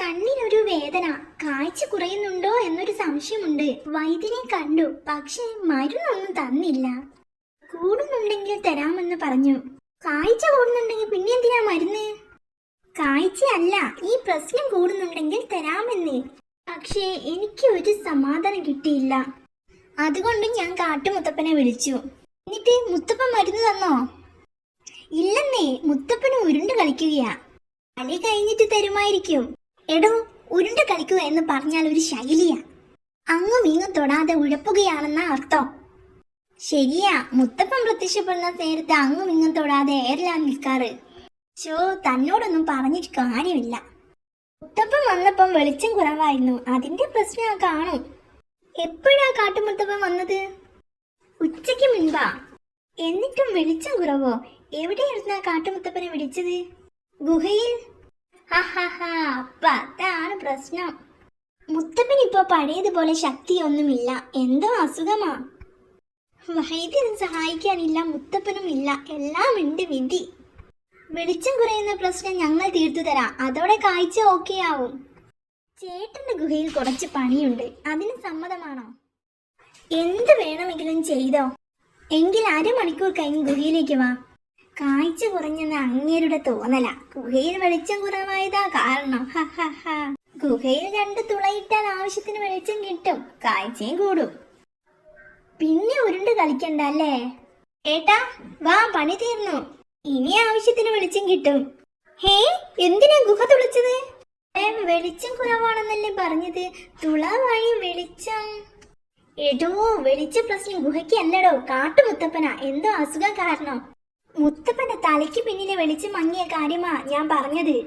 കണ്ണിനൊരു വേദന, കാഴ്ച കുറയുന്നുണ്ടോ എന്നൊരു സംശയമുണ്ട്. വൈദ്യനെ കണ്ടു, പക്ഷേ മരുന്നൊന്നും തന്നില്ല. കൂടുന്നുണ്ടെങ്കിൽ തരാമെന്ന് പറഞ്ഞു. കാഴ്ച കൂടുന്നുണ്ടെങ്കിൽ പിന്നെ എന്തിനാ മരുന്ന്? കാഴ്ചയല്ല, ഈ പ്രശ്നം കൂടുന്നുണ്ടെങ്കിൽ തരാമെന്ന്. പക്ഷേ എനിക്ക് ഒരു സമാധാനം കിട്ടിയില്ല. അതുകൊണ്ട് ഞാൻ കാട്ടുമുത്തപ്പനെ വിളിച്ചു. എന്നിട്ട് മുത്തപ്പൻ മരുന്ന് തന്നോ? ഇല്ലെന്നേ, മുത്തപ്പന് ഉരുണ്ട് കളിക്കുകയാ. കളി കഴിഞ്ഞിട്ട് തരുമായിരിക്കും. എടോ, ഉരുണ്ട് കളിക്കുക എന്ന് പറഞ്ഞാൽ ഒരു ശൈലിയാ. അങ്ങും ഇങ്ങും തൊടാതെ ഉഴപ്പുകയാണെന്ന അർത്ഥം. ശരിയാ, മുത്തപ്പൻ പ്രത്യക്ഷപ്പെടുന്ന നേരത്തെ അങ്ങും ഇങ്ങും തൊടാതെ എയറിലാണ് നിൽക്കാറ്. തന്നോടൊന്നും പറഞ്ഞിട്ട് കാര്യമില്ല. മുത്തപ്പൻ വന്നപ്പം വെളിച്ചം കുറവായിരുന്നു, അതിന്റെ പ്രശ്നം കാണും. എപ്പോഴാ കാട്ടുമുത്തപ്പൻ വന്നത്? ഉച്ചയ്ക്ക് മുൻപാ. എന്നിട്ടും വെളിച്ചം കുറവോ? എവിടെയായിരുന്നു ആ കാട്ടുമുത്തപ്പനെ വിളിച്ചത്? ഗുഹയിൽ. അപ്പ അതാണ് പ്രശ്നം. മുത്തപ്പൻ ഇപ്പൊ പഴയതുപോലെ ശക്തിയൊന്നുമില്ല, എന്തോ അസുഖമാ. വൈദ്യനും സഹായിക്കാനില്ല, മുത്തപ്പനും ഇല്ല, എല്ലാം ഉണ്ട് വിധി. വെളിച്ചം കുറയുന്ന പ്രശ്നം ഞങ്ങൾ തീർത്തു തരാം, അതോടെ കാഴ്ച ഓക്കെ ആവും. ചേട്ടന്റെ ഗുഹയിൽ കുറച്ച് പണിയുണ്ട്, അതിന് സമ്മതമാണോ? എന്ത് വേണമെങ്കിലും ചെയ്തോ. എങ്കിൽ 1/2 മണിക്കൂർ കഴിഞ്ഞ് ഗുഹയിലേക്ക് വാ. കാഴ്ച കുറഞ്ഞെന്ന് അങ്ങേരുടെ തോന്നല. ഗുഹയിൽ വെളിച്ചം കുറവായതാ കാരണം. ഗുഹയിൽ 2 തുളയിട്ടാൽ ആവശ്യത്തിന് വെളിച്ചം കിട്ടും, കാഴ്ചയും കൂടും. പിന്നെ ഉരുണ്ട് കളിക്കണ്ട അല്ലേ? ഏട്ടാ വാ, പണി തീർന്നു. ഇനി ആവശ്യത്തിന് വെളിച്ചം കിട്ടും. എന്തിനാ ഗുഹ തുളച്ചത്? വെളിച്ചം കുറവാണെന്നല്ലേ പറഞ്ഞത്? തുള വഴി വെളിച്ചം. എടോ, വെളിച്ച പ്രശ്നം ഗുഹയ്ക്ക് അല്ലടോ, കാട്ടുമുത്തപ്പനാ. എന്തോ അസുഖം കാരണം. മുത്തപ്പന്റെ തലയ്ക്ക് പിന്നിലെ വെളിച്ചം മങ്ങിയ കാര്യമാ ഞാൻ പറഞ്ഞത്.